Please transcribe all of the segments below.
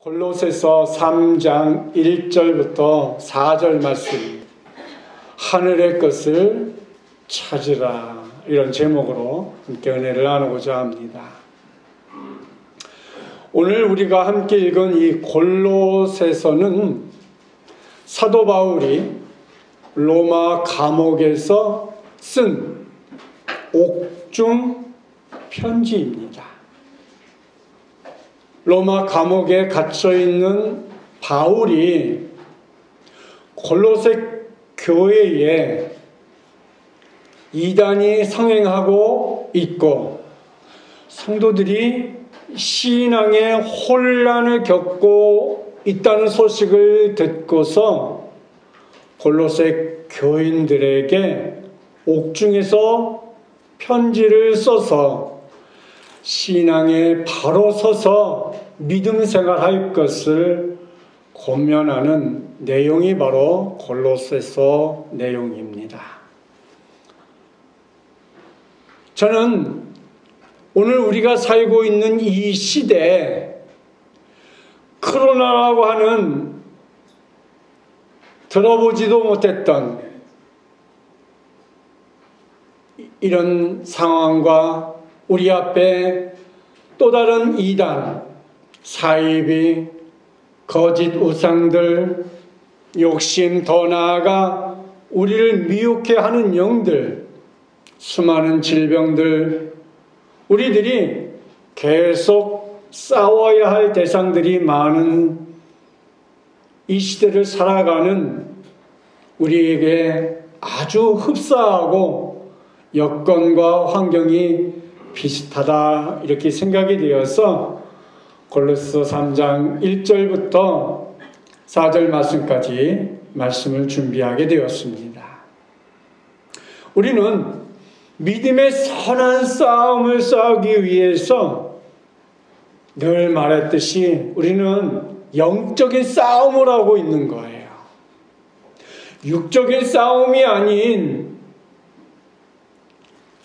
골로새서 3장 1절부터 4절 말씀, 하늘의 것을 찾으라, 이런 제목으로 함께 은혜를 나누고자 합니다. 오늘 우리가 함께 읽은 이 골로새서는 사도 바울이 로마 감옥에서 쓴 옥중 편지입니다. 로마 감옥에 갇혀있는 바울이 골로새 교회에 이단이 성행하고 있고 성도들이 신앙의 혼란을 겪고 있다는 소식을 듣고서 골로새 교인들에게 옥중에서 편지를 써서 신앙에 바로 서서 믿음 생활할 것을 권면하는 내용이 바로 골로새서 내용입니다. 저는 오늘 우리가 살고 있는 이 시대에 코로나라고 하는 들어보지도 못했던 이런 상황과 우리 앞에 또 다른 이단, 사이비, 거짓 우상들, 욕심, 더 나아가 우리를 미혹해 하는 영들, 수많은 질병들, 우리들이 계속 싸워야 할 대상들이 많은 이 시대를 살아가는 우리에게 아주 흡사하고 여건과 환경이 비슷하다, 이렇게 생각이 되어서 골로새 3장 1절부터 4절 말씀까지 말씀을 준비하게 되었습니다. 우리는 믿음의 선한 싸움을 싸우기 위해서 늘 말했듯이 우리는 영적인 싸움을 하고 있는 거예요. 육적인 싸움이 아닌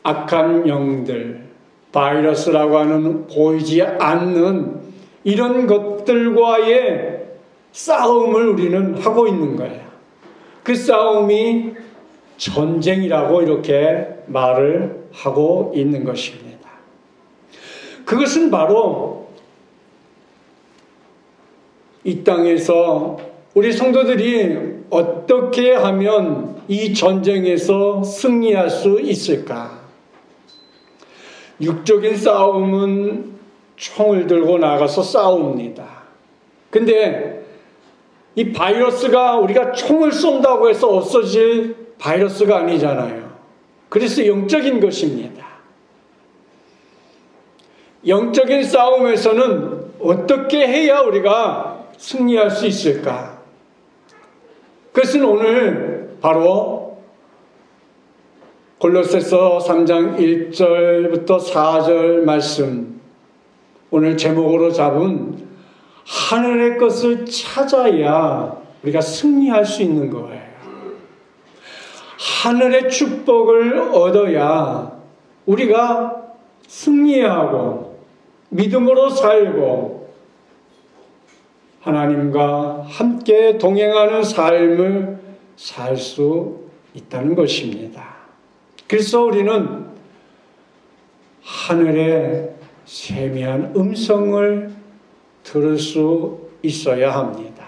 악한 영들, 바이러스라고 하는 보이지 않는 이런 것들과의 싸움을 우리는 하고 있는 거예요. 그 싸움이 전쟁이라고 이렇게 말을 하고 있는 것입니다. 그것은 바로 이 땅에서 우리 성도들이 어떻게 하면 이 전쟁에서 승리할 수 있을까? 육적인 싸움은 총을 들고 나가서 싸웁니다. 근데 이 바이러스가 우리가 총을 쏜다고 해서 없어질 바이러스가 아니잖아요. 그래서 영적인 것입니다. 영적인 싸움에서는 어떻게 해야 우리가 승리할 수 있을까? 그것은 오늘 바로 골로새서 3장 1절부터 4절 말씀, 오늘 제목으로 잡은 하늘의 것을 찾아야 우리가 승리할 수 있는 거예요. 하늘의 축복을 얻어야 우리가 승리하고 믿음으로 살고 하나님과 함께 동행하는 삶을 살 수 있다는 것입니다. 그래서 우리는 하늘의 세미한 음성을 들을 수 있어야 합니다.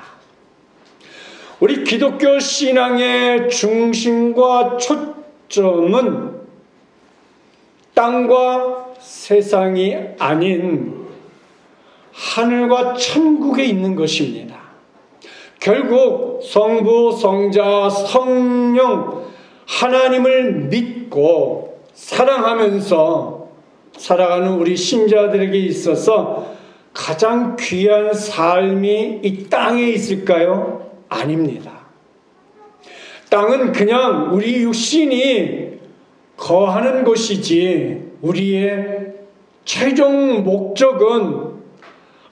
우리 기독교 신앙의 중심과 초점은 땅과 세상이 아닌 하늘과 천국에 있는 것입니다. 결국 성부, 성자, 성령 하나님을 믿고 사랑하면서 살아가는 우리 신자들에게 있어서 가장 귀한 삶이 이 땅에 있을까요? 아닙니다. 땅은 그냥 우리 육신이 거하는 곳이지 우리의 최종 목적은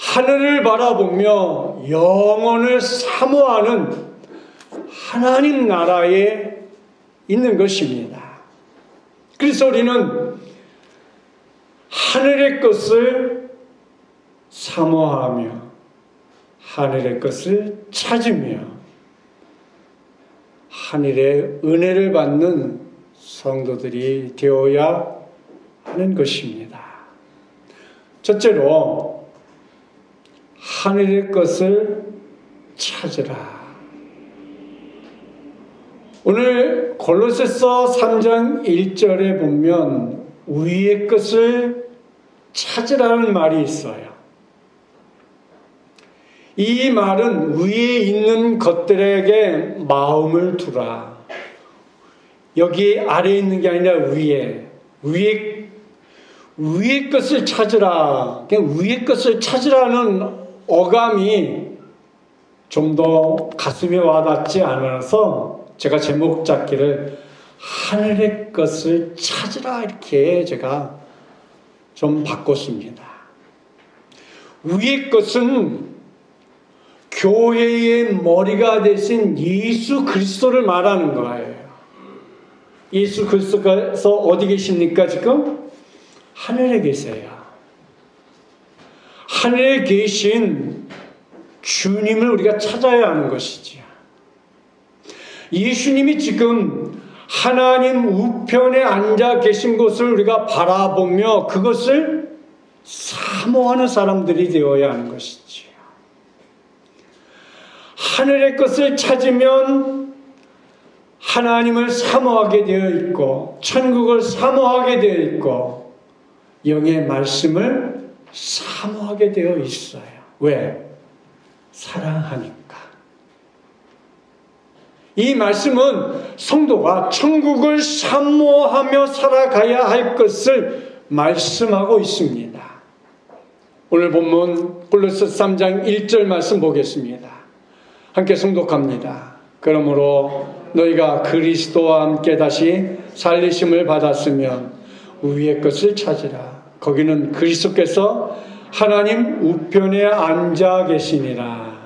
하늘을 바라보며 영원을 사모하는 하나님 나라에 있는 것입니다. 그래서 우리는 하늘의 것을 사모하며 하늘의 것을 찾으며 하늘의 은혜를 받는 성도들이 되어야 하는 것입니다. 첫째로 하늘의 것을 찾으라. 오늘 골로새서 3장 1절에 보면 위의 것을 찾으라는 말이 있어요. 이 말은 위에 있는 것들에게 마음을 두라. 여기 아래에 있는 게 아니라 위의 것을 찾으라. 그냥 위의 것을 찾으라는 어감이 좀 더 가슴에 와닿지 않아서 제가 제목 잡기를 하늘의 것을 찾으라 이렇게 제가 좀 바꿨습니다. 위의 것은 교회의 머리가 되신 예수 그리스도를 말하는 거예요. 예수 그리스도께서 어디 계십니까 지금? 하늘에 계세요. 하늘에 계신 주님을 우리가 찾아야 하는 것이지요. 예수님이 지금 하나님 우편에 앉아 계신 것을 우리가 바라보며 그것을 사모하는 사람들이 되어야 하는 것이지요. 하늘의 것을 찾으면 하나님을 사모하게 되어 있고 천국을 사모하게 되어 있고 영의 말씀을 사모하게 되어 있어요. 왜? 사랑하니까. 이 말씀은 성도가 천국을 사모하며 살아가야 할 것을 말씀하고 있습니다. 오늘 본문 골로새 3장 1절 말씀 보겠습니다. 함께 성독합니다. 그러므로 너희가 그리스도와 함께 다시 살리심을 받았으면 위의 것을 찾으라. 거기는 그리스도께서 하나님 우편에 앉아 계시니라.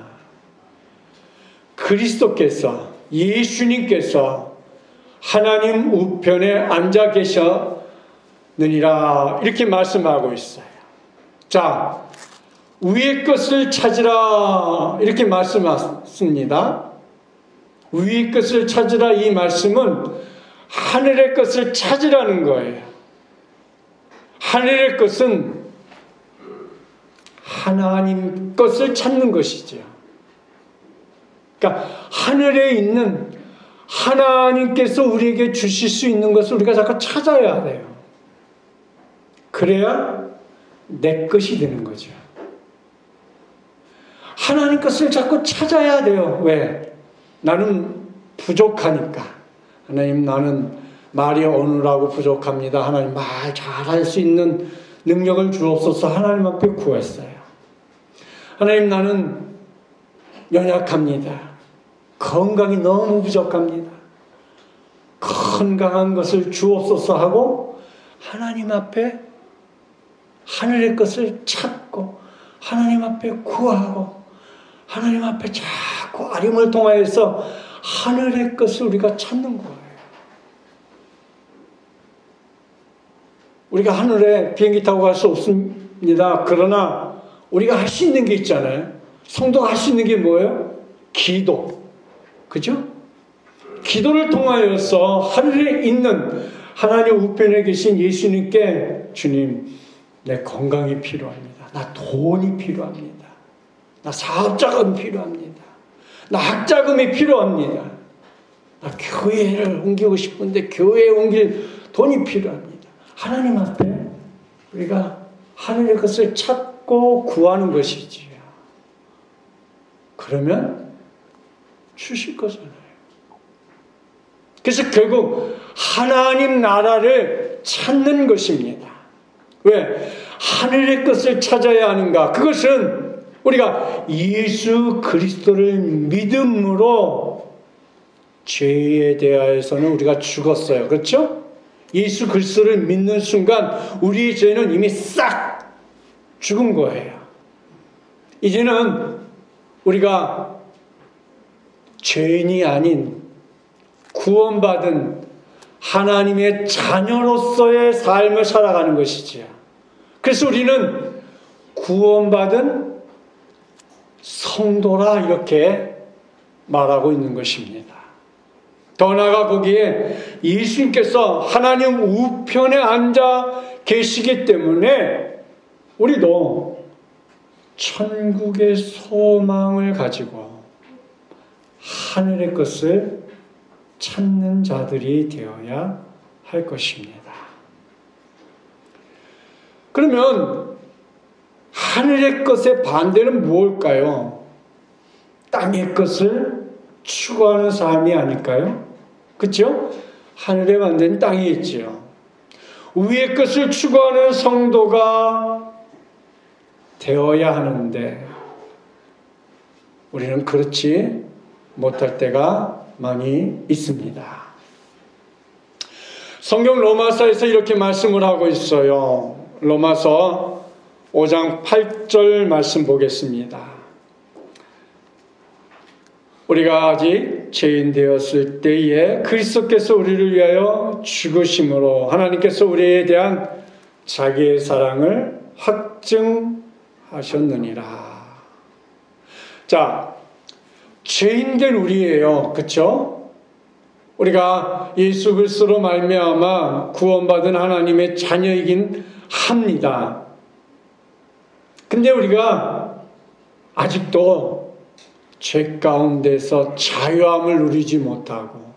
그리스도께서 예수님께서 하나님 우편에 앉아 계셨느니라 이렇게 말씀하고 있어요. 자, 위의 것을 찾으라 이렇게 말씀하십니다. 위의 것을 찾으라 이 말씀은 하늘의 것을 찾으라는 거예요. 하늘의 것은 하나님 것을 찾는 것이죠. 그러니까 하늘에 있는 하나님께서 우리에게 주실 수 있는 것을 우리가 자꾸 찾아야 돼요. 그래야 내 것이 되는 거죠. 하나님 것을 자꾸 찾아야 돼요. 왜? 나는 부족하니까. 하나님 나는 말이 어눌하고 부족합니다. 하나님 말 잘할 수 있는 능력을 주옵소서. 하나님 앞에 구했어요. 하나님 나는 연약합니다. 건강이 너무 부족합니다. 건강한 것을 주옵소서 하고 하나님 앞에 하늘의 것을 찾고 하나님 앞에 구하고 하나님 앞에 자꾸 아림을 통하여서 하늘의 것을 우리가 찾는 거예요. 우리가 하늘에 비행기 타고 갈 수 없습니다. 그러나 우리가 할 수 있는 게 있잖아요. 성도가 할 수 있는 게 뭐예요? 기도. 그죠? 기도를 통하여서 하늘에 있는 하나님 우편에 계신 예수님께 주님, 내 건강이 필요합니다. 나 돈이 필요합니다. 나 사업자금이 필요합니다. 나 학자금이 필요합니다. 나 교회를 옮기고 싶은데 교회에 옮길 돈이 필요합니다. 하나님 앞에 우리가 하늘의 것을 찾고 구하는 것이지요. 그러면 주실 거잖아요. 그래서 결국 하나님 나라를 찾는 것입니다. 왜? 하늘의 것을 찾아야 하는가? 그것은 우리가 예수 그리스도를 믿음으로 죄에 대하여서는 우리가 죽었어요. 그렇죠? 예수 그리스도를 믿는 순간 우리의 죄는 이미 싹 죽은 거예요. 이제는 우리가 죄인이 아닌 구원받은 하나님의 자녀로서의 삶을 살아가는 것이지요. 그래서 우리는 구원받은 성도라 이렇게 말하고 있는 것입니다. 더 나아가 거기에 예수님께서 하나님 우편에 앉아 계시기 때문에 우리도 천국의 소망을 가지고 하늘의 것을 찾는 자들이 되어야 할 것입니다. 그러면 하늘의 것의 반대는 무엇일까요? 땅의 것을 추구하는 삶이 아닐까요? 그렇죠? 하늘의 반대는 땅이 있지요. 위의 것을 추구하는 성도가 되어야 하는데 우리는 그렇지 못할 때가 많이 있습니다. 성경 로마서에서 이렇게 말씀을 하고 있어요. 로마서 5장 8절 말씀 보겠습니다. 우리가 아직 죄인 되었을 때에 그리스도께서 우리를 위하여 죽으심으로 하나님께서 우리에 대한 자기의 사랑을 확증하셨느니라. 자, 죄인된 우리예요. 그렇죠? 우리가 예수 그리스도로 말미암아 구원받은 하나님의 자녀이긴 합니다. 근데 우리가 아직도 죄 가운데서 자유함을 누리지 못하고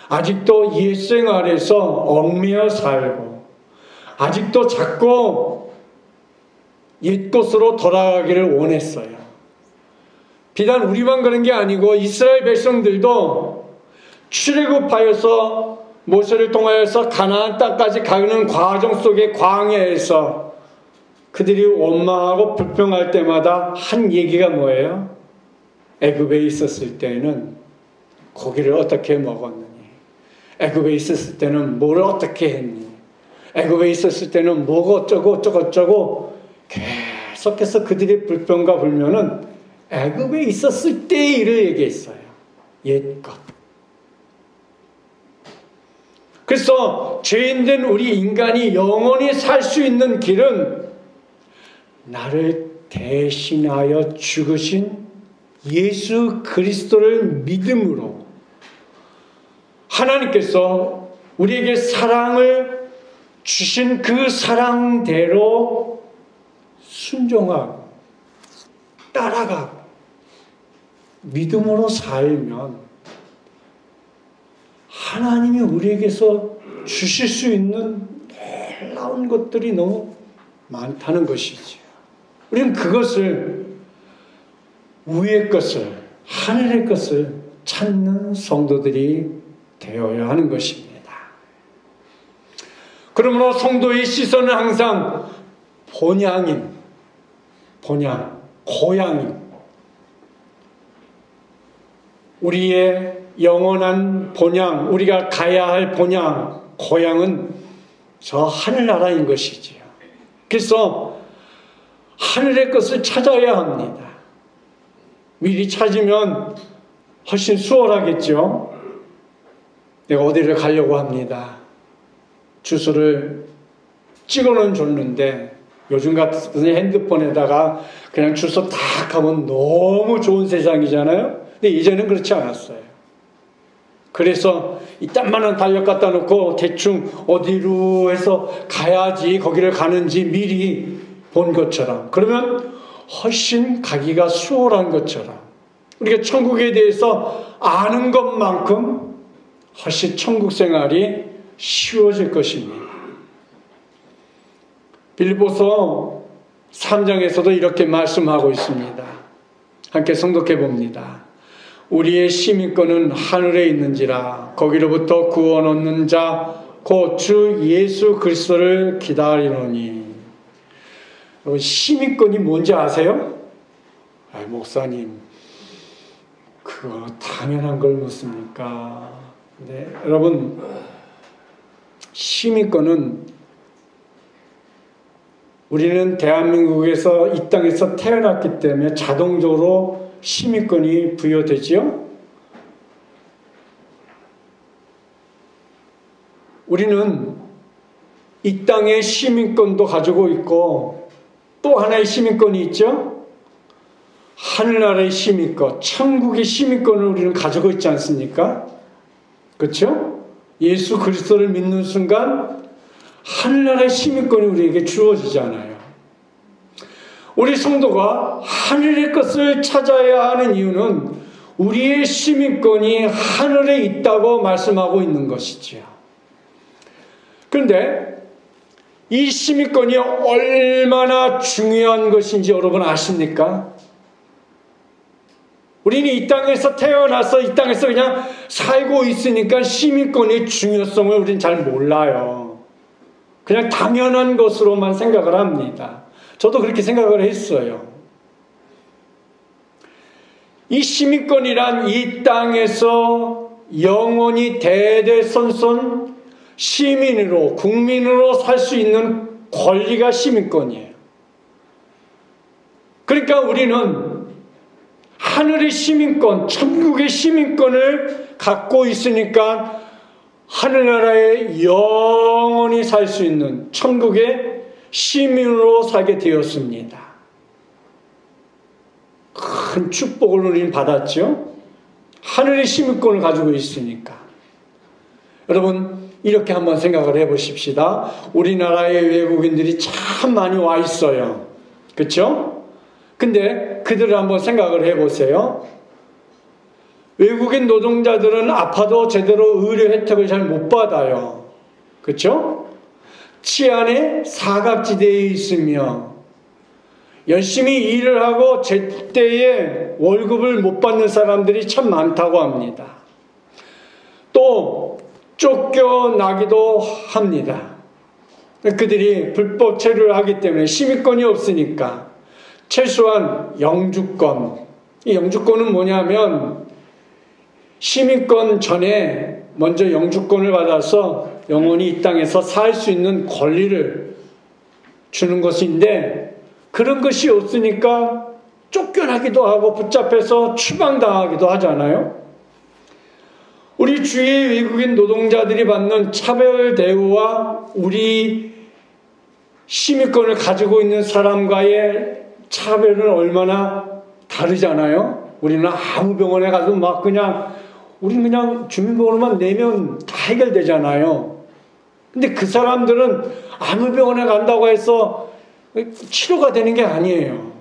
아직도 옛생 아래서 얽매여 살고 아직도 자꾸 옛것으로 돌아가기를 원했어요. 비단 우리만 그런 게 아니고 이스라엘 백성들도 출애굽하여서 모세를 통하여서 가나안 땅까지 가는 과정 속의 광야에서 그들이 원망하고 불평할 때마다 한 얘기가 뭐예요? 애굽에 있었을 때는 고기를 어떻게 먹었느니, 애굽에 있었을 때는 뭘 어떻게 했니, 애굽에 있었을 때는 뭐가 어쩌고 계속해서 그들의 불평과 불면은 애굽에 있었을 때의 일을 얘기했어요. 옛것. 그래서 죄인된 우리 인간이 영원히 살 수 있는 길은 나를 대신하여 죽으신 예수 그리스도를 믿음으로 하나님께서 우리에게 사랑을 주신 그 사랑대로 순종하고 따라가고 믿음으로 살면 하나님이 우리에게서 주실 수 있는 놀라운 것들이 너무 많다는 것이지. 우리는 그것을 위의 것을, 하늘의 것을 찾는 성도들이 되어야 하는 것입니다. 그러므로 성도의 시선은 항상 고향인, 우리의 영원한 본향, 우리가 가야 할 본향, 고향은 저 하늘나라인 것이지요. 그래서 하늘의 것을 찾아야 합니다. 미리 찾으면 훨씬 수월하겠죠. 내가 어디를 가려고 합니다. 주소를 찍어는 줬는데 요즘 같은 핸드폰에다가 그냥 주소 딱 하면 너무 좋은 세상이잖아요. 근데 이제는 그렇지 않았어요. 그래서 이 땀만한 달력 갖다 놓고 대충 어디로 해서 가야지 거기를 가는지 미리 본 것처럼, 그러면 훨씬 가기가 수월한 것처럼 우리가 천국에 대해서 아는 것만큼 훨씬 천국 생활이 쉬워질 것입니다. 빌립보서 3장에서도 이렇게 말씀하고 있습니다. 함께 성독해 봅니다. 우리의 시민권은 하늘에 있는지라 거기로부터 구원 얻는 자 곧 주 예수 그리스도를 기다리노니. 여러분, 시민권이 뭔지 아세요? 목사님, 그거 당연한 걸 묻습니까? 네, 여러분, 시민권은 우리는 대한민국에서 이 땅에서 태어났기 때문에 자동적으로 시민권이 부여되지요? 우리는 이 땅의 시민권도 가지고 있고 또 하나의 시민권이 있죠? 하늘나라의 시민권, 천국의 시민권을 우리는 가지고 있지 않습니까? 그렇죠? 예수 그리스도를 믿는 순간 하늘나라의 시민권이 우리에게 주어지잖아요. 우리 성도가 하늘의 것을 찾아야 하는 이유는 우리의 시민권이 하늘에 있다고 말씀하고 있는 것이지요. 그런데 이 시민권이 얼마나 중요한 것인지 여러분 아십니까? 우리는 이 땅에서 태어나서 이 땅에서 그냥 살고 있으니까 시민권의 중요성을 우리는 잘 몰라요. 그냥 당연한 것으로만 생각을 합니다. 저도 그렇게 생각을 했어요. 이 시민권이란 이 땅에서 영원히 대대손손 시민으로, 국민으로 살 수 있는 권리가 시민권이에요. 그러니까 우리는 하늘의 시민권, 천국의 시민권을 갖고 있으니까 하늘나라에 영원히 살 수 있는 천국의 시민으로 살게 되었습니다. 큰 축복을 우리는 받았죠. 하늘의 시민권을 가지고 있으니까. 여러분 이렇게 한번 생각을 해보십시다. 우리나라에 외국인들이 참 많이 와 있어요. 그렇죠? 근데 그들을 한번 생각을 해보세요. 외국인 노동자들은 아파도 제대로 의료 혜택을 잘 못 받아요. 그렇죠? 치안에 사각지대에 있으며 열심히 일을 하고 제때에 월급을 못 받는 사람들이 참 많다고 합니다. 또 쫓겨나기도 합니다. 그들이 불법 체류를 하기 때문에 시민권이 없으니까 최소한 영주권. 이 영주권은 뭐냐면 시민권 전에 먼저 영주권을 받아서 영원히 이 땅에서 살 수 있는 권리를 주는 것인데 그런 것이 없으니까 쫓겨나기도 하고 붙잡혀서 추방당하기도 하잖아요. 우리 주위의 외국인 노동자들이 받는 차별 대우와 우리 시민권을 가지고 있는 사람과의 차별은 얼마나 다르잖아요. 우리는 아무 병원에 가도 막 우리는 그냥 주민번호만 내면 다 해결되잖아요. 근데 그 사람들은 아무 병원에 간다고 해서 치료가 되는 게 아니에요.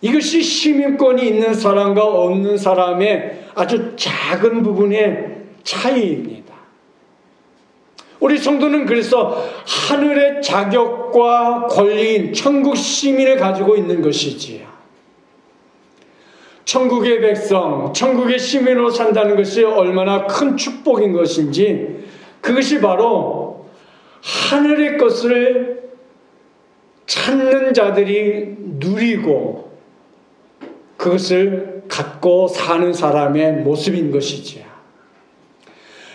이것이 시민권이 있는 사람과 없는 사람의 아주 작은 부분의 차이입니다. 우리 성도는 그래서 하늘의 자격과 권리인 천국 시민을 가지고 있는 것이지요. 천국의 백성, 천국의 시민으로 산다는 것이 얼마나 큰 축복인 것인지 그것이 바로 하늘의 것을 찾는 자들이 누리고 그것을 갖고 사는 사람의 모습인 것이지요.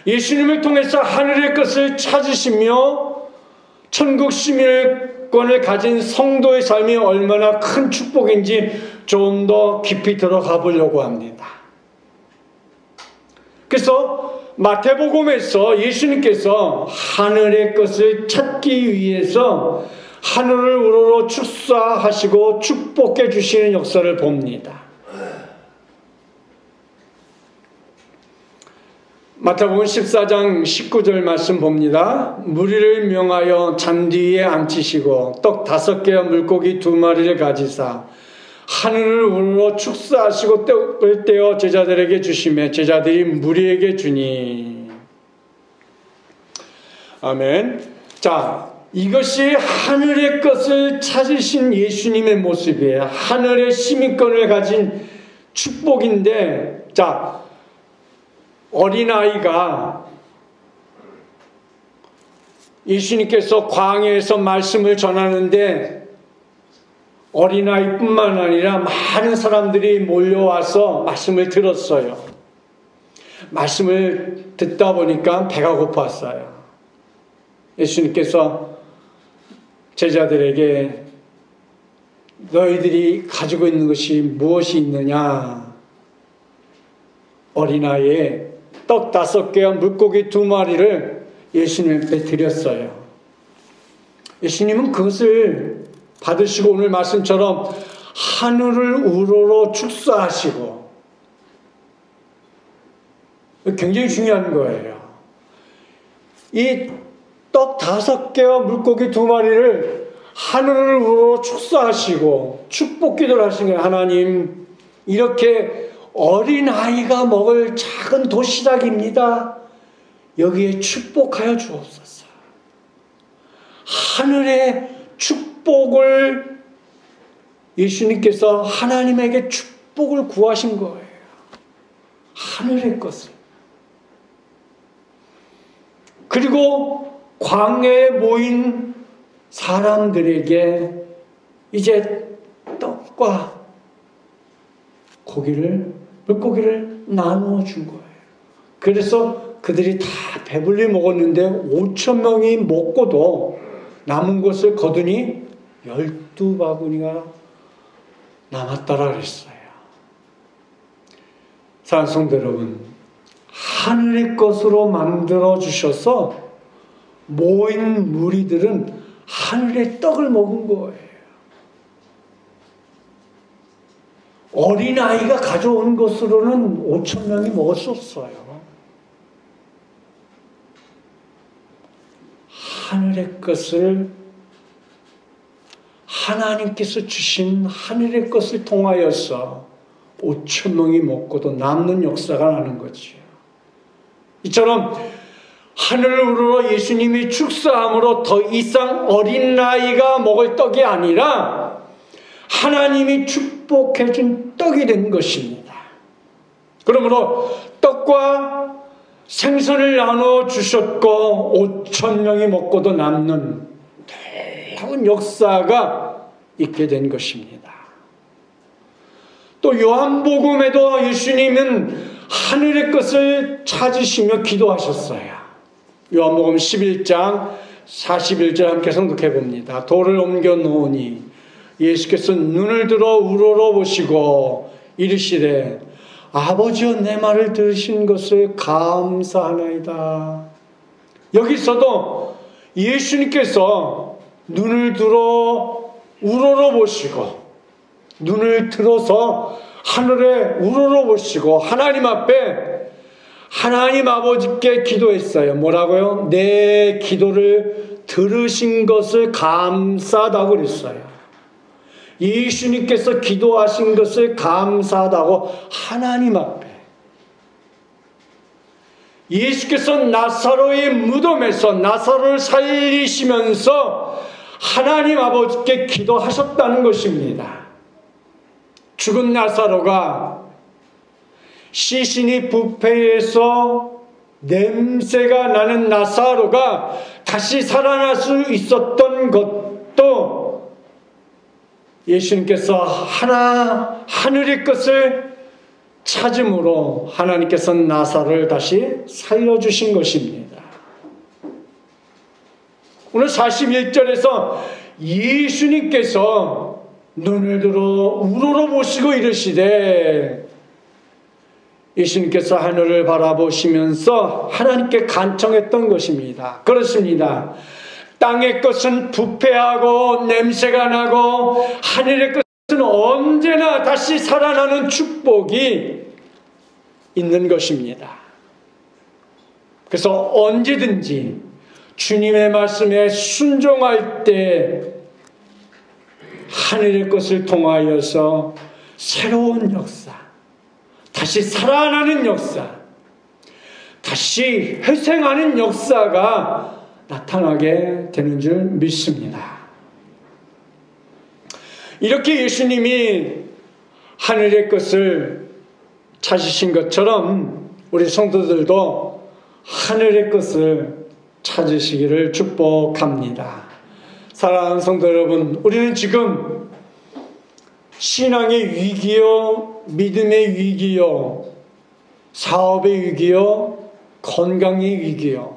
예수님을 통해서 하늘의 것을 찾으시며 천국 시민권을 가진 성도의 삶이 얼마나 큰 축복인지 좀 더 깊이 들어가 보려고 합니다. 그래서 마태복음에서 예수님께서 하늘의 것을 찾기 위해서 하늘을 우러러 축사하시고 축복해 주시는 역사를 봅니다. 마태복음 14장 19절 말씀 봅니다. 무리를 명하여 잔디 위에 앉히시고 떡 5개와 물고기 2마리를 가지사 하늘을 우러러 축사하시고 떡을 떼어 제자들에게 주시며 제자들이 무리에게 주니. 아멘. 자, 이것이 하늘의 것을 찾으신 예수님의 모습이에요. 하늘의 시민권을 가진 축복인데, 자, 어린아이가 예수님께서 광야에서 말씀을 전하는데 어린아이뿐만 아니라 많은 사람들이 몰려와서 말씀을 들었어요. 말씀을 듣다 보니까 배가 고팠어요. 예수님께서 제자들에게 너희들이 가지고 있는 것이 무엇이 있느냐? 어린아이에 떡 5개와 물고기 2마리를 예수님 앞에 드렸어요. 예수님은 그것을 받으시고 오늘 말씀처럼 하늘을 우러러 축사하시고, 굉장히 중요한 거예요. 이 떡 5개와 물고기 2마리를 하늘을 우러러 축사하시고 축복 기도를 하신 거예요. 하나님, 이렇게 어린아이가 먹을 작은 도시락입니다. 여기에 축복하여 주옵소서. 하늘의 축복을 예수님께서 하나님에게 축복을 구하신 거예요. 하늘의 것을. 그리고 광야에 모인 사람들에게 이제 떡과 물고기를 나누어 준 거예요. 그래서 그들이 다 배불리 먹었는데 5,000명이 먹고도 남은 것을 거두니 12바구니가 남았다라 그랬어요. 사랑하는 성도 여러분, 하늘의 것으로 만들어 주셔서 모인 무리들은 하늘의 떡을 먹은 거예요. 어린아이가 가져온 것으로는 5,000명이 먹을 수 없어요. 하늘의 것을, 하나님께서 주신 하늘의 것을 통하여서 5,000명이 먹고도 남는 역사가 나는 거지요. 이처럼 하늘을 우러러 예수님이 축사함으로 더 이상 어린아이가 먹을 떡이 아니라 하나님이 축복해 준 떡이 된 것입니다. 그러므로 떡과 생선을 나눠 주셨고 5,000명이 먹고도 남는 놀라운 역사가 있게 된 것입니다. 또 요한복음에도 예수님은 하늘의 것을 찾으시며 기도하셨어요. 요한복음 11장 41절 함께 성독해 봅니다. 돌을 옮겨 놓으니 예수께서 눈을 들어 우러러 보시고 이르시되 아버지여 내 말을 들으신 것을 감사하나이다. 여기서도 예수님께서 눈을 들어 우러러 보시고 눈을 들어서 하늘에 우러러 보시고 하나님 앞에 하나님 아버지께 기도했어요. 뭐라고요? 내 기도를 들으신 것을 감사하다고 그랬어요. 예수님께서 기도하신 것을 감사하다고 하나님 앞에. 예수께서 나사로의 무덤에서 나사로를 살리시면서 하나님 아버지께 기도하셨다는 것입니다. 죽은 나사로가 시신이 부패해서 냄새가 나는 나사로가 다시 살아날 수 있었던 것도 예수님께서 하늘의 것을 찾음으로 하나님께서 나사로를 다시 살려주신 것입니다. 오늘 41절에서 예수님께서 눈을 들어 우러러 보시고 이르시되 예수님께서 하늘을 바라보시면서 하나님께 간청했던 것입니다. 그렇습니다. 땅의 것은 부패하고 냄새가 나고 하늘의 것은 언제나 다시 살아나는 축복이 있는 것입니다. 그래서 언제든지 주님의 말씀에 순종할 때 하늘의 것을 통하여서 새로운 역사, 다시 살아나는 역사, 다시 회생하는 역사가 나타나게 되는 줄 믿습니다. 이렇게 예수님이 하늘의 것을 찾으신 것처럼 우리 성도들도 하늘의 것을 찾으시기를 축복합니다. 사랑하는 성도 여러분, 우리는 지금 신앙의 위기요, 믿음의 위기요, 사업의 위기요, 건강의 위기요,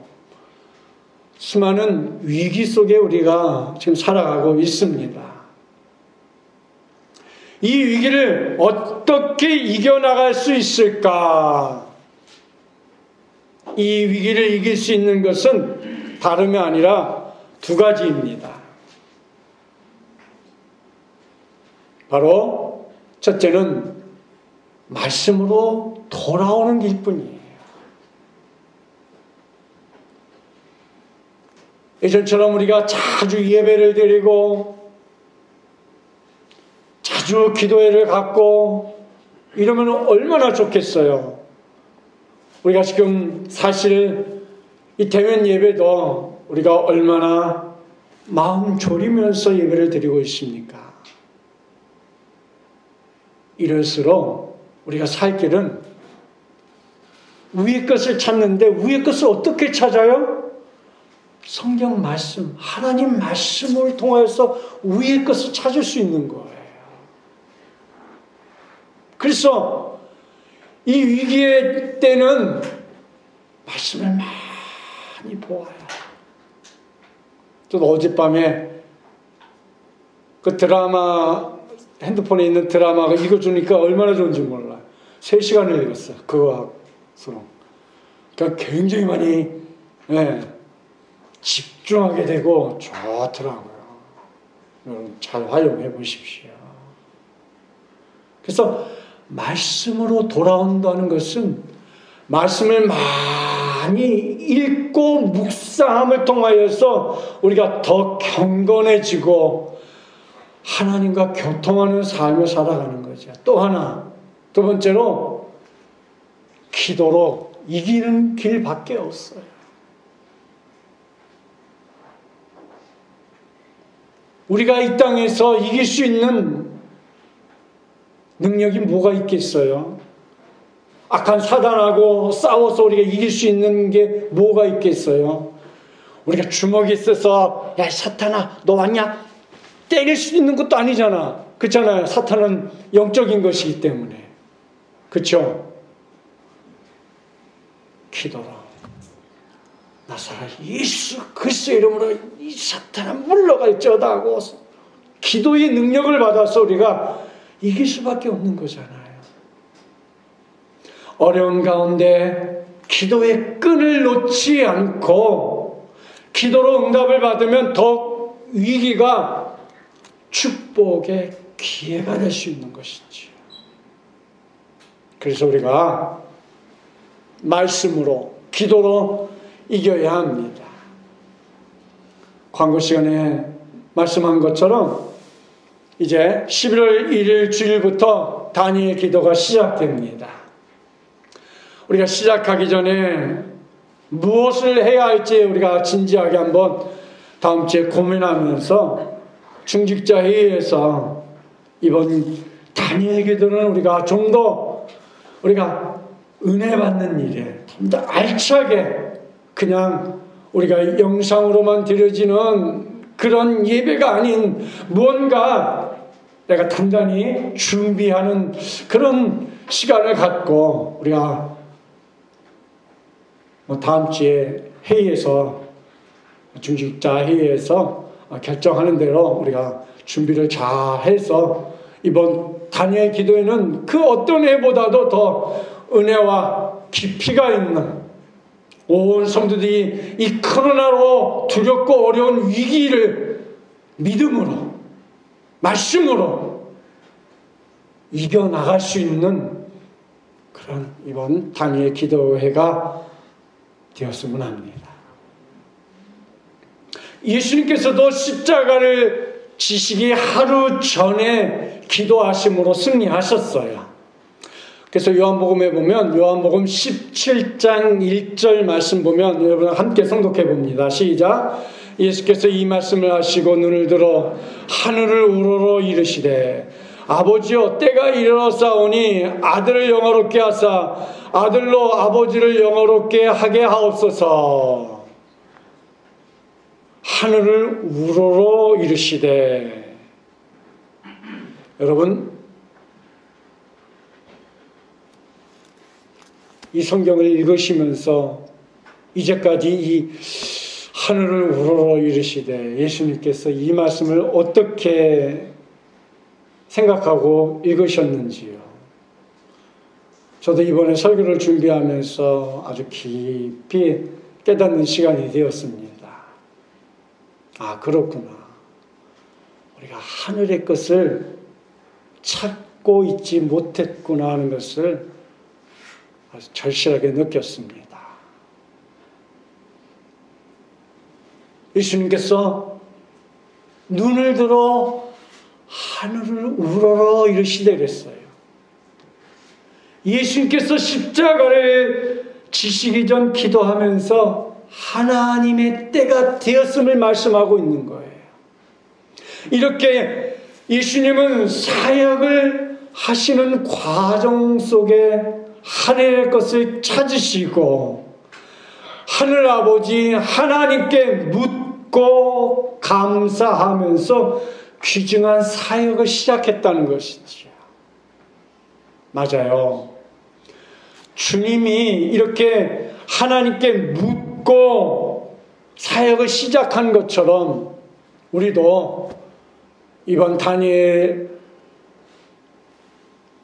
수많은 위기 속에 우리가 지금 살아가고 있습니다. 이 위기를 어떻게 이겨나갈 수 있을까? 이 위기를 이길 수 있는 것은 다름이 아니라 두 가지입니다. 바로 첫째는 말씀으로 돌아오는 길뿐이에요. 예전처럼 우리가 자주 예배를 드리고 자주 기도회를 갖고 이러면 얼마나 좋겠어요. 우리가 지금 사실 이 대면 예배도 우리가 얼마나 마음 졸이면서 예배를 드리고 있습니까? 이럴수록 우리가 살 길은 위의 것을 찾는데 위의 것을 어떻게 찾아요? 성경 말씀, 하나님 말씀을 통해서 위의 것을 찾을 수 있는 거예요. 그래서 이 위기의 때는 말씀을 많이 보아요. 저도 어젯밤에 그 드라마, 핸드폰에 있는 드라마가 읽어주니까 얼마나 좋은지 몰라요. 3시간을 읽었어요. 그거 서로. 그러니까 굉장히 많이 집중하게 되고 좋더라고요. 여러분 잘 활용해 보십시오. 그래서 말씀으로 돌아온다는 것은 말씀을 많이 읽고 묵상함을 통하여서 우리가 더 경건해지고 하나님과 교통하는 삶을 살아가는 거죠. 또 하나, 두 번째로 기도로 이기는 길밖에 없어요. 우리가 이 땅에서 이길 수 있는 능력이 뭐가 있겠어요? 악한 사단하고 싸워서 우리가 이길 수 있는 게 뭐가 있겠어요? 우리가 주먹이 있어서 야 사탄아 너 왔냐? 때릴 수 있는 것도 아니잖아. 그렇잖아요. 사탄은 영적인 것이기 때문에. 그렇죠? 기도로 나사렛 예수 그리스도의 이름으로 이 사탄아 물러갈지어다 하고 기도의 능력을 받아서 우리가 이길 수밖에 없는 거잖아요. 어려운 가운데 기도의 끈을 놓지 않고 기도로 응답을 받으면 더 위기가 축복의 기회가 될 수 있는 것이지. 그래서 우리가 말씀으로 기도로 이겨야 합니다. 광고 시간에 말씀한 것처럼 이제 11월 1일 주일부터 다니엘 기도가 시작됩니다. 우리가 시작하기 전에 무엇을 해야 할지 우리가 진지하게 한번 다음 주에 고민하면서 중직자 회의에서 이번 다니엘 기도는 우리가 좀 더 우리가 은혜 받는 일에 좀 더 알차게 그냥 우리가 영상으로만 드려지는 그런 예배가 아닌 무언가 내가 단단히 준비하는 그런 시간을 갖고 우리가 다음 주에 회의에서 중직자 회의에서 결정하는 대로 우리가 준비를 잘 해서 이번 다니엘 기도에는 그 어떤 해보다도 더 은혜와 깊이가 있는 온 성도들이 이 코로나로 두렵고 어려운 위기를 믿음으로 말씀으로 이겨나갈 수 있는 그런 이번 다니엘 기도회가 되었으면 합니다. 예수님께서도 십자가를 지시기 하루 전에 기도하심으로 승리하셨어요. 그래서 요한복음에 보면 요한복음 17장 1절 말씀 보면 여러분 함께 성독해 봅니다. 시작. 예수께서 이 말씀을 하시고 눈을 들어 하늘을 우러러 이르시되 아버지여 때가 이르렀사오니 아들을 영화롭게 하사 아들로 아버지를 영화롭게 하게 하옵소서. 하늘을 우러러 이르시되 여러분 이 성경을 읽으시면서 이제까지 이 하늘을 우러러 이르시되 예수님께서 이 말씀을 어떻게 생각하고 읽으셨는지요. 저도 이번에 설교를 준비하면서 아주 깊이 깨닫는 시간이 되었습니다. 아, 그렇구나. 우리가 하늘의 것을 찾고 있지 못했구나 하는 것을 아주 절실하게 느꼈습니다. 예수님께서 눈을 들어 하늘을 우러러 이르시되 그랬어요. 예수님께서 십자가를 지시기 전 기도하면서 하나님의 때가 되었음을 말씀하고 있는 거예요. 이렇게 예수님은 사역을 하시는 과정 속에 하늘의 것을 찾으시고 하늘아버지 하나님께 묻고 감사하면서 귀중한 사역을 시작했다는 것이지요. 맞아요. 주님이 이렇게 하나님께 묻고 사역을 시작한 것처럼 우리도 이번 다니엘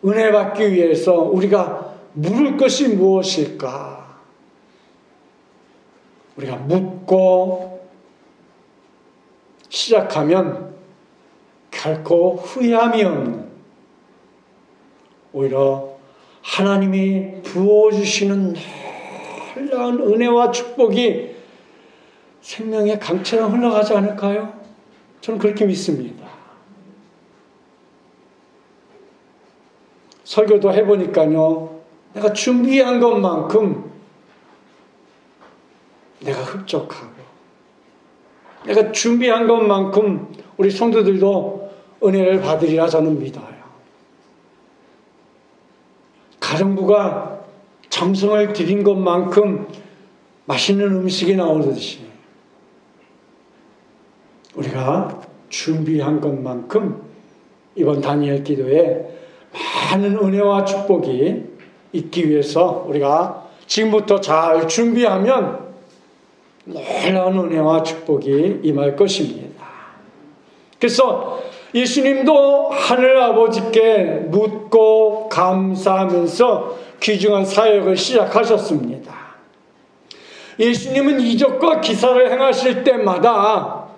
은혜 받기 위해서 우리가 물을 것이 무엇일까? 우리가 묻고 시작하면 결코 후회함이 없는, 오히려 하나님이 부어주시는 놀라운 은혜와 축복이 생명의 강처럼 흘러가지 않을까요? 저는 그렇게 믿습니다. 설교도 해보니까요, 내가 준비한 것만큼 내가 흡족하고, 내가 준비한 것만큼 우리 성도들도 은혜를 받으리라 저는 믿어요. 가정부가 정성을 들인 것만큼 맛있는 음식이 나오듯이 우리가 준비한 것만큼 이번 다니엘 기도에 많은 은혜와 축복이 있기 위해서 우리가 지금부터 잘 준비하면 놀라운 은혜와 축복이 임할 것입니다. 그래서 예수님도 하늘 아버지께 묻고 감사하면서 귀중한 사역을 시작하셨습니다. 예수님은 이적과 기사를 행하실 때마다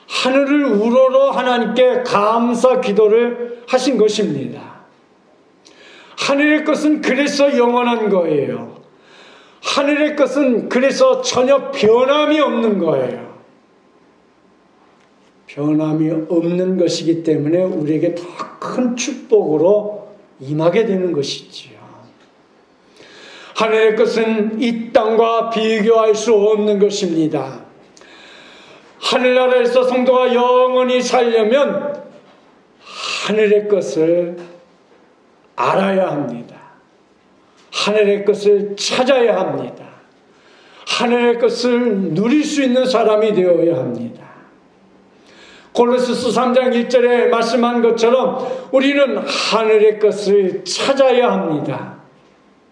하늘을 우러러 하나님께 감사 기도를 하신 것입니다. 하늘의 것은 그래서 영원한 거예요. 하늘의 것은 그래서 전혀 변함이 없는 거예요. 변함이 없는 것이기 때문에 우리에게 더 큰 축복으로 임하게 되는 것이지요. 하늘의 것은 이 땅과 비교할 수 없는 것입니다. 하늘나라에서 성도가 영원히 살려면 하늘의 것을 알아야 합니다. 하늘의 것을 찾아야 합니다. 하늘의 것을 누릴 수 있는 사람이 되어야 합니다. 골로새서 3장 1절에 말씀한 것처럼 우리는 하늘의 것을 찾아야 합니다.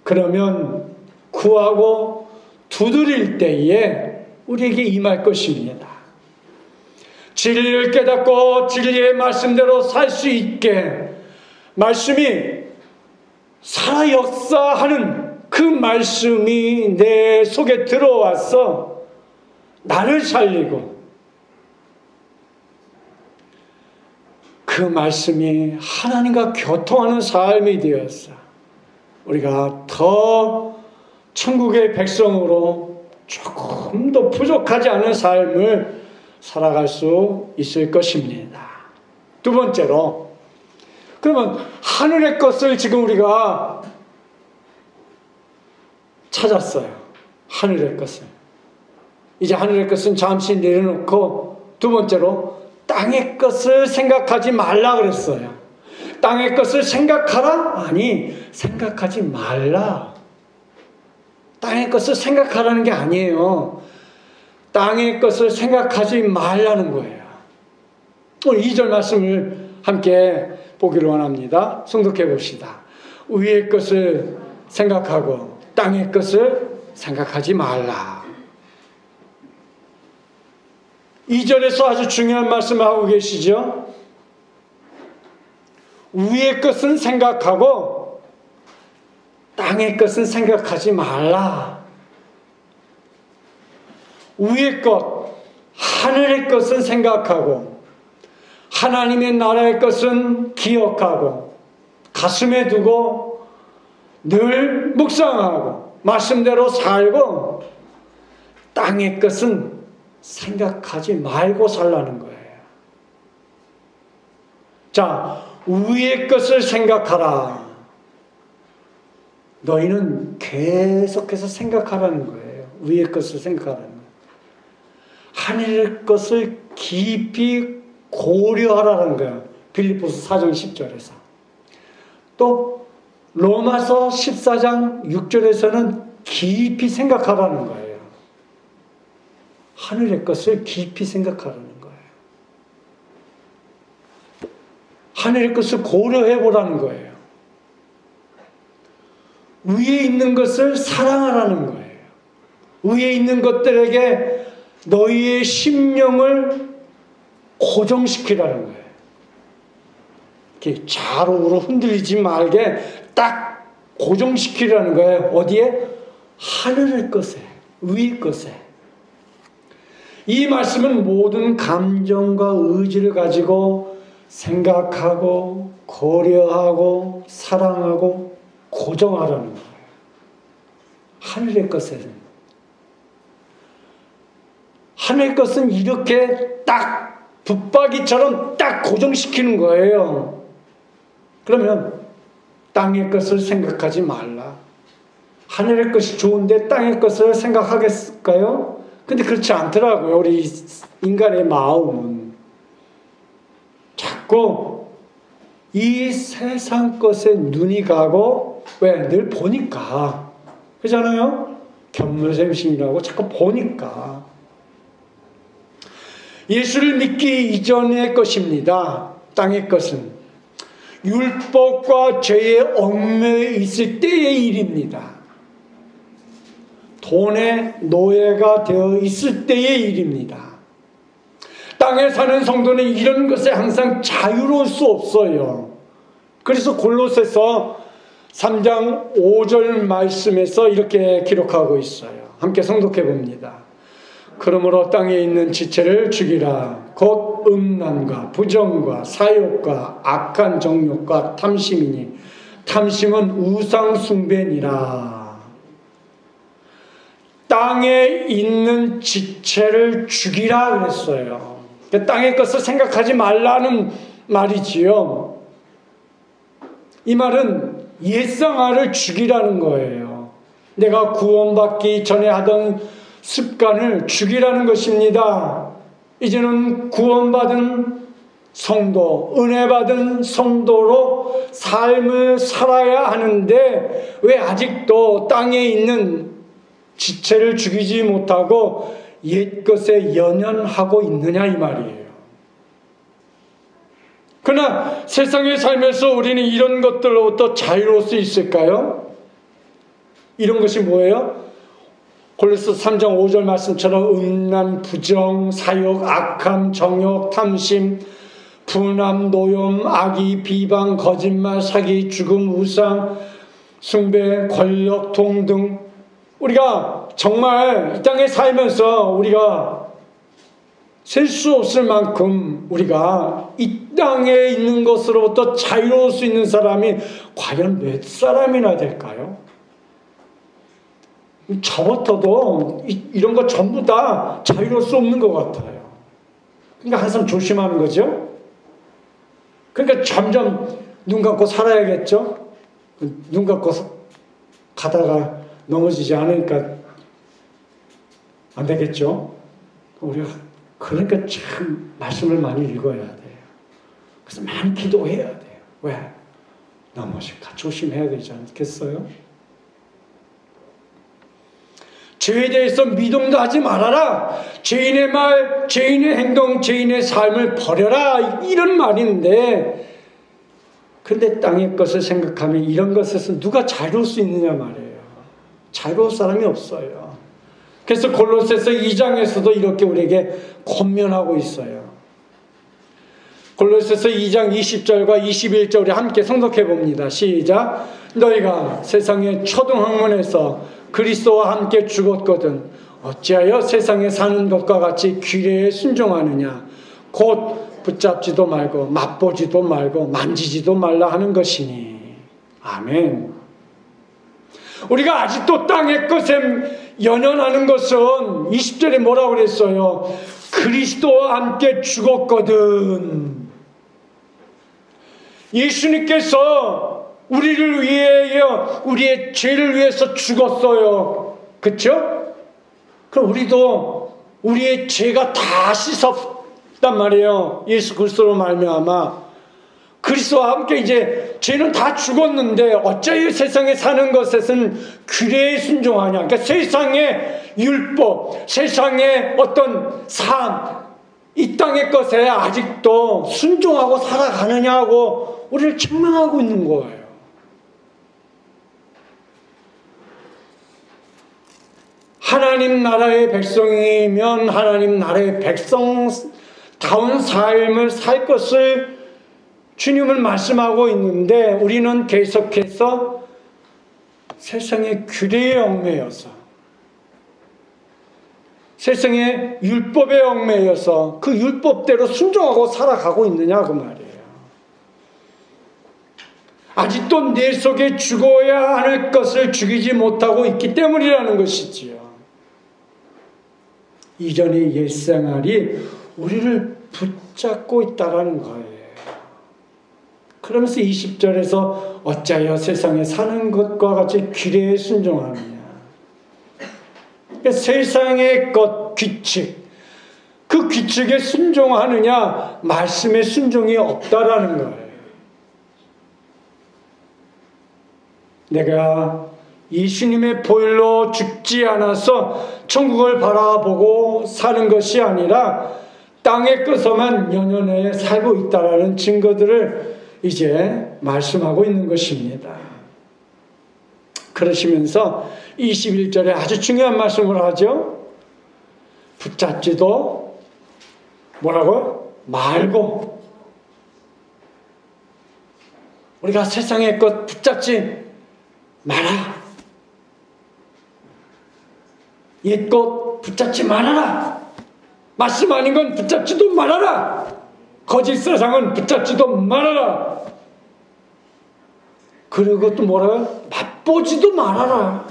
그러면 구하고 두드릴 때에 우리에게 임할 것입니다. 진리를 깨닫고 진리의 말씀대로 살 수 있게 말씀이 살아 역사하는 그 말씀이 내 속에 들어와서 나를 살리고 그 말씀이 하나님과 교통하는 삶이 되어서 우리가 더 천국의 백성으로 조금 더 부족하지 않은 삶을 살아갈 수 있을 것입니다. 두 번째로, 그러면 하늘의 것을 지금 우리가 찾았어요. 하늘의 것을. 이제 하늘의 것은 잠시 내려놓고 두 번째로 땅의 것을 생각하지 말라 그랬어요. 땅의 것을 생각하라? 아니, 생각하지 말라. 땅의 것을 생각하라는 게 아니에요. 땅의 것을 생각하지 말라는 거예요. 오늘 2절 말씀을 함께 보기를 원합니다. 성독해 봅시다. 위의 것을 생각하고 땅의 것을 생각하지 말라. 2절에서 아주 중요한 말씀을 하고 계시죠. 위의 것은 생각하고 땅의 것은 생각하지 말라. 위의 것, 하늘의 것은 생각하고 하나님의 나라의 것은 기억하고 가슴에 두고 늘 묵상하고 말씀대로 살고, 땅의 것은 생각하지 말고 살라는 거예요. 자, 위의 것을 생각하라. 너희는 계속해서 생각하라는 거예요. 위의 것을 생각하라는 거예요. 하늘의 것을 깊이 고려하라는 거예요. 빌립보서 4장 10절에서. 또 로마서 14장 6절에서는 깊이 생각하라는 거예요. 하늘의 것을 깊이 생각하라는 거예요. 하늘의 것을 고려해 보라는 거예요. 위에 있는 것을 사랑하라는 거예요. 위에 있는 것들에게 너희의 심령을 고정시키라는 거예요. 이렇게 좌우로 흔들리지 말게 딱 고정시키라는 거예요. 어디에? 하늘의 것에, 위의 것에. 이 말씀은 모든 감정과 의지를 가지고 생각하고 고려하고 사랑하고 고정하라는 거예요. 하늘의 것에는. 하늘의 것은 이렇게 딱 붙박이처럼 딱 고정시키는 거예요. 그러면 땅의 것을 생각하지 말라. 하늘의 것이 좋은데 땅의 것을 생각하겠을까요? 근데 그렇지 않더라고요. 우리 인간의 마음은 자꾸 이 세상 것에 눈이 가고, 왜? 늘 보니까. 그렇잖아요? 견물샘심이라고 자꾸 보니까. 예수를 믿기 이전의 것입니다. 땅의 것은 율법과 죄의 얽매여 있을 때의 일입니다. 돈의 노예가 되어 있을 때의 일입니다. 땅에 사는 성도는 이런 것에 항상 자유로울 수 없어요. 그래서 골로새서 3장 5절 말씀에서 이렇게 기록하고 있어요. 함께 성독해 봅니다. 그러므로 땅에 있는 지체를 죽이라. 곧 음란과 부정과 사욕과 악한 정욕과 탐심이니 탐심은 우상 숭배니라. 땅에 있는 지체를 죽이라 그랬어요. 땅의 것을 생각하지 말라는 말이지요. 이 말은 옛생활을 죽이라는 거예요. 내가 구원받기 전에 하던 습관을 죽이라는 것입니다. 이제는 구원받은 성도, 은혜받은 성도로 삶을 살아야 하는데 왜 아직도 땅에 있는 지체를 죽이지 못하고 옛것에 연연하고 있느냐 이 말이에요. 그러나 세상에 살면서 우리는 이런 것들로부터 자유로울 수 있을까요? 이런 것이 뭐예요? 골로새 3장 5절 말씀처럼 음란, 부정, 사욕, 악함, 정욕, 탐심, 분함, 노염, 악의, 비방, 거짓말, 사기, 죽음, 우상, 숭배, 권력, 동 등 우리가 정말 이 땅에 살면서 우리가 셀 수 없을 만큼 우리가 이 땅에 있는 것으로부터 자유로울 수 있는 사람이 과연 몇 사람이나 될까요? 저부터도 이런 거 전부 다 자유로울 수 없는 것 같아요. 그러니까 항상 조심하는 거죠. 그러니까 점점 눈 감고 살아야겠죠. 눈 감고 가다가 넘어지지 않으니까 안 되겠죠. 우리가 그러니까 참 말씀을 많이 읽어야 돼요. 그래서 많이 기도해야 돼요. 왜? 넘어질까 조심해야 되지 않겠어요? 죄에 대해서 미동도 하지 말아라. 죄인의 말, 죄인의 행동, 죄인의 삶을 버려라. 이런 말인데, 근데 땅의 것을 생각하면 이런 것에서 누가 자유로울 수 있느냐 말이에요. 자유로울 사람이 없어요. 그래서 골로새서 2장에서도 이렇게 우리에게 권면하고 있어요. 골로새서 2장 20절과 21절 우리 함께 성독해 봅니다. 시작. 너희가 세상의 초등학문에서 그리스도와 함께 죽었거든 어찌하여 세상에 사는 것과 같이 규례에 순종하느냐. 곧 붙잡지도 말고 맛보지도 말고 만지지도 말라 하는 것이니. 아멘. 우리가 아직도 땅의 것에 연연하는 것은 20절에 뭐라고 그랬어요? 그리스도와 함께 죽었거든. 예수님께서 우리를 위하여 우리의 죄를 위해서 죽었어요. 그렇죠? 그럼 우리도 우리의 죄가 다 씻었단 말이에요. 예수 그리스도로 말미암아. 그리스도와 함께 이제 죄는 다 죽었는데 어찌 세상에 사는 것에서는 규례에 순종하냐. 그러니까 세상의 율법, 세상의 어떤 삶, 이 땅의 것에 아직도 순종하고 살아가느냐고 우리를 책망하고 있는 거예요. 하나님 나라의 백성이면 하나님 나라의 백성다운 삶을 살 것을 주님은 말씀하고 있는데 우리는 계속해서 세상의 규례에 얽매여서 세상의 율법에 얽매여서 그 율법대로 순종하고 살아가고 있느냐 그 말이에요. 아직도 내 속에 죽어야 할 것을 죽이지 못하고 있기 때문이라는 것이지요. 이전의 옛생활이 우리를 붙잡고 있다는 거예요. 그러면서 20절에서 어찌하여 세상에 사는 것과 같이 규례에 순종하느냐. 그러니까 세상의 것, 규칙, 그 규칙에 순종하느냐, 말씀에 순종이 없다라는 거예요. 내가 예수님의 보혈로 죽지 않아서 천국을 바라보고 사는 것이 아니라 땅의 것에만 연연해 살고 있다라는 증거들을 이제 말씀하고 있는 것입니다. 그러시면서 21절에 아주 중요한 말씀을 하죠. 붙잡지도 뭐라고요? 말고. 우리가 세상의 것 붙잡지 마라. 옛 것 붙잡지 말아라. 말씀 아닌 건 붙잡지도 말아라. 거짓 세상은 붙잡지도 말아라. 그리고 또 뭐라고요? 맛보지도 말아라.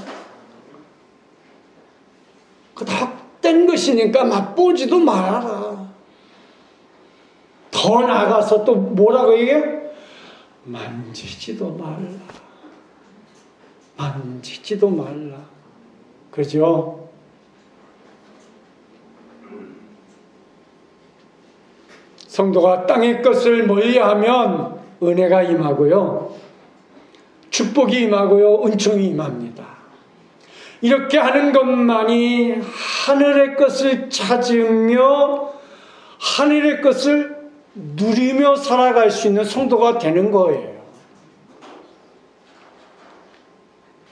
그 다 헛된 것이니까 맛보지도 말아라. 더 나아가서 또 뭐라고 얘기해요? 만지지도 말라. 만지지도 말라. 그죠? 성도가 땅의 것을 멀리하면 은혜가 임하고요. 축복이 임하고요. 은총이 임합니다. 이렇게 하는 것만이 하늘의 것을 찾으며 하늘의 것을 누리며 살아갈 수 있는 성도가 되는 거예요.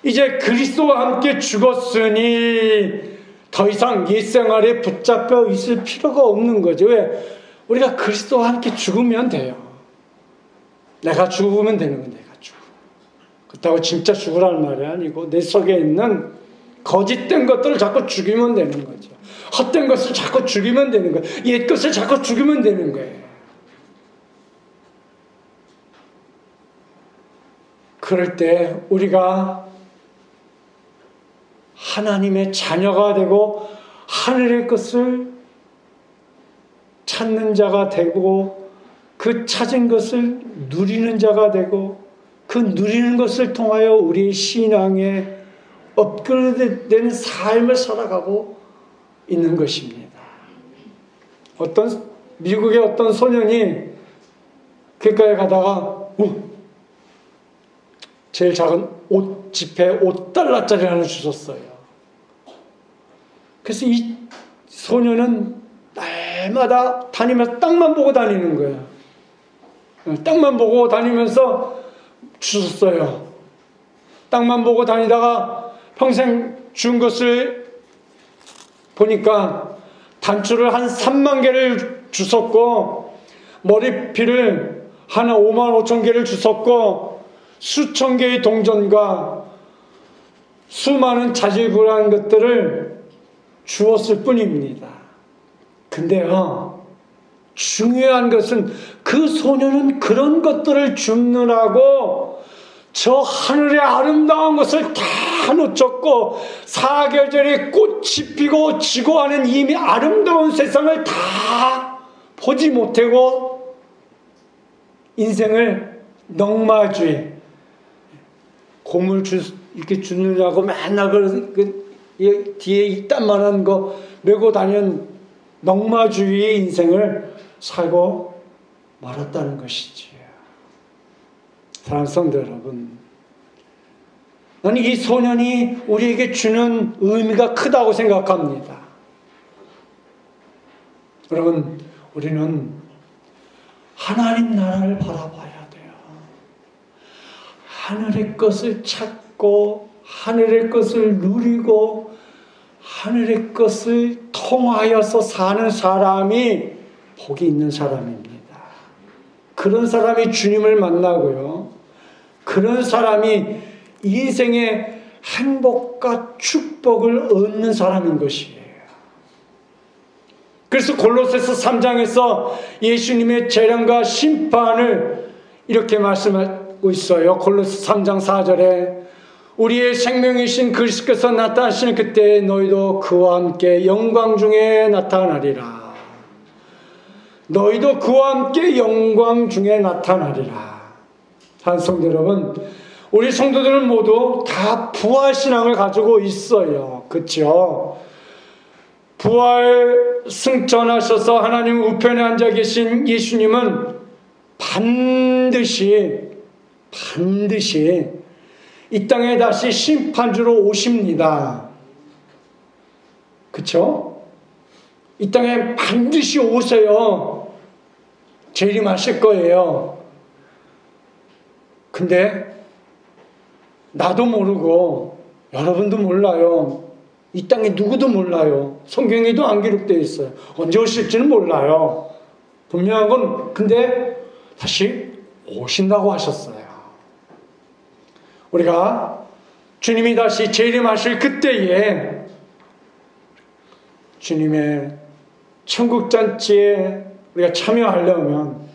이제 그리스도와 함께 죽었으니 더 이상 옛생활에 붙잡혀 있을 필요가 없는 거죠. 왜? 우리가 그리스도와 함께 죽으면 돼요. 내가 죽으면 되는 거예요. 내가 죽어. 그렇다고 진짜 죽으라는 말이 아니고 내 속에 있는 거짓된 것들을 자꾸 죽이면 되는 거죠. 헛된 것을 자꾸 죽이면 되는 거예요. 옛 것을 자꾸 죽이면 되는 거예요. 그럴 때 우리가 하나님의 자녀가 되고 하늘의 것을 찾는 자가 되고 그 찾은 것을 누리는 자가 되고 그 누리는 것을 통하여 우리의 신앙에 업그레이드된 삶을 살아가고 있는 것입니다. 미국의 어떤 소년이 길가에 가다가 제일 작은 옷 지폐 $5짜리 하나 주셨어요. 그래서 이 소년은 날마다 다니면서 땅만 보고 다니는 거예요. 땅만 보고 다니면서 주셨어요. 땅만 보고 다니다가 평생 준 것을 보니까 단추를 한 3만 개를 주셨고 머리피를 하나 5만 5천 개를 주셨고 수천 개의 동전과 수많은 자질구레한 것들을 주었을 뿐입니다. 근데요, 중요한 것은 그 소녀는 그런 것들을 줍느라고 저 하늘의 아름다운 것을 다 놓쳤고 사계절에 꽃이 피고 지고 하는 이미 아름다운 세상을 다 보지 못하고 인생을 넉마주의 고물 이렇게 주느라고 맨날 뒤에 이딴만한 거 메고 다니는 넉마주의의 인생을 살고 말았다는 것이지. 사랑하는 성도 여러분, 나는 이 소년이 우리에게 주는 의미가 크다고 생각합니다. 여러분, 우리는 하나님 나라를 바라봐야 돼요. 하늘의 것을 찾고 하늘의 것을 누리고 하늘의 것을 통하여서 사는 사람이 복이 있는 사람입니다. 그런 사람이 주님을 만나고요. 그런 사람이 인생의 행복과 축복을 얻는 사람인 것이에요. 그래서 골로새서 3장에서 예수님의 재림과 심판을 이렇게 말씀하고 있어요. 골로새 3장 4절에 우리의 생명이신 그리스도께서 나타나시는 그때 너희도 그와 함께 영광 중에 나타나리라. 너희도 그와 함께 영광 중에 나타나리라. 한 성도 여러분, 우리 성도들은 모두 다 부활신앙을 가지고 있어요. 그렇죠? 부활 승천하셔서 하나님 우편에 앉아 계신 예수님은 반드시 이 땅에 다시 심판주로 오십니다. 그렇죠? 이 땅에 반드시 오세요. 재림하실 거예요. 근데 나도 모르고 여러분도 몰라요. 이 땅에 누구도 몰라요. 성경에도 안 기록되어 있어요. 언제 오실지는 몰라요. 분명한 건 근데 다시 오신다고 하셨어요. 우리가 주님이 다시 재림하실 그때에 주님의 천국잔치에 우리가 참여하려면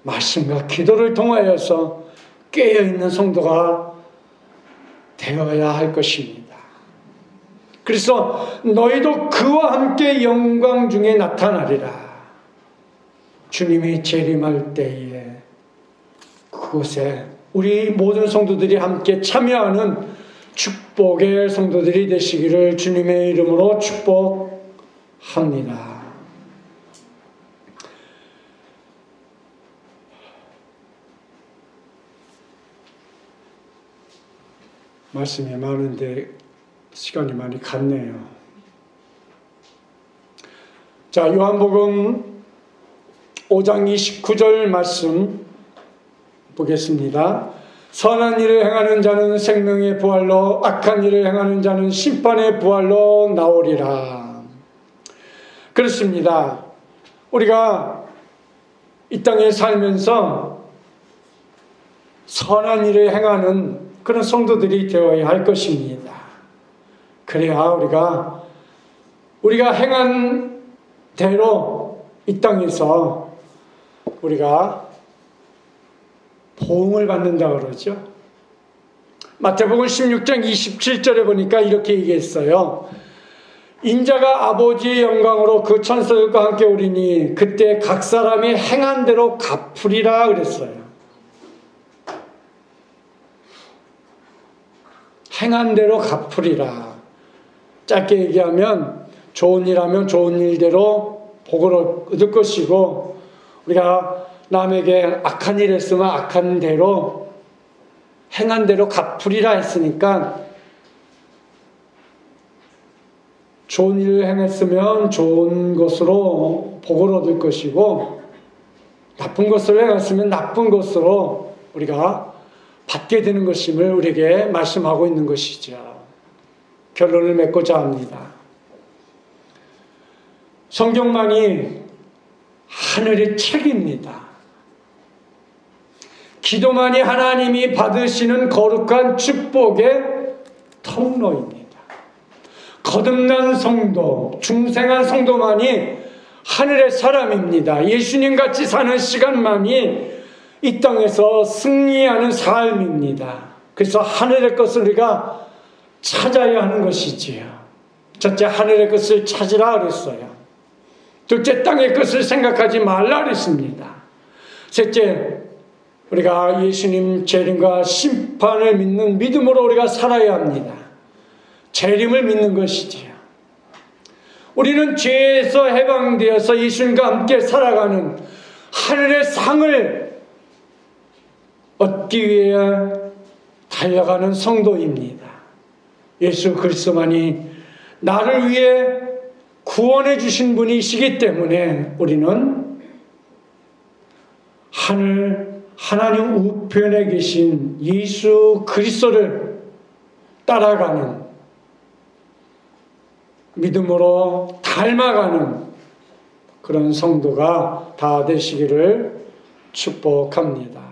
말씀과 기도를 통하여서 깨어있는 성도가 되어야 할 것입니다. 그래서 너희도 그와 함께 영광 중에 나타나리라. 주님이 재림할 때에 그곳에 우리 모든 성도들이 함께 참여하는 축복의 성도들이 되시기를 주님의 이름으로 축복합니다. 말씀이 많은데 시간이 많이 갔네요. 자, 요한복음 5장 29절 말씀 보겠습니다. 선한 일을 행하는 자는 생명의 부활로, 악한 일을 행하는 자는 심판의 부활로 나오리라. 그렇습니다. 우리가 이 땅에 살면서 선한 일을 행하는 그런 성도들이 되어야 할 것입니다. 그래야 우리가 행한 대로 이 땅에서 우리가 보응을 받는다 그러죠. 마태복음 16장 27절에 보니까 이렇게 얘기했어요. 인자가 아버지의 영광으로 그 천사들과 함께 오리니 그때 각 사람이 행한 대로 갚으리라 그랬어요. 행한 대로 갚으리라. 짧게 얘기하면 좋은 일 하면 좋은 일대로 복을 얻을 것이고 우리가 남에게 악한 일 했으면 악한 대로 행한 대로 갚으리라 했으니까 좋은 일을 행했으면 좋은 것으로 복을 얻을 것이고 나쁜 것을 행했으면 나쁜 것으로 우리가 받게 되는 것임을 우리에게 말씀하고 있는 것이죠. 결론을 맺고자 합니다. 성경만이 하늘의 책입니다. 기도만이 하나님이 받으시는 거룩한 축복의 통로입니다. 거듭난 성도, 중생한 성도만이 하늘의 사람입니다. 예수님 같이 사는 시간만이 이 땅에서 승리하는 삶입니다. 그래서 하늘의 것을 우리가 찾아야 하는 것이지요. 첫째, 하늘의 것을 찾으라 그랬어요. 둘째, 땅의 것을 생각하지 말라 그랬습니다. 셋째, 우리가 예수님 재림과 심판을 믿는 믿음으로 우리가 살아야 합니다. 재림을 믿는 것이지요. 우리는 죄에서 해방되어서 예수님과 함께 살아가는 하늘의 상을 얻기 위해 달려가는 성도입니다. 예수 그리스도만이 나를 위해 구원해 주신 분이시기 때문에 우리는 하나님 우편에 계신 예수 그리스도를 따라가는, 믿음으로 닮아가는 그런 성도가 다 되시기를 축복합니다.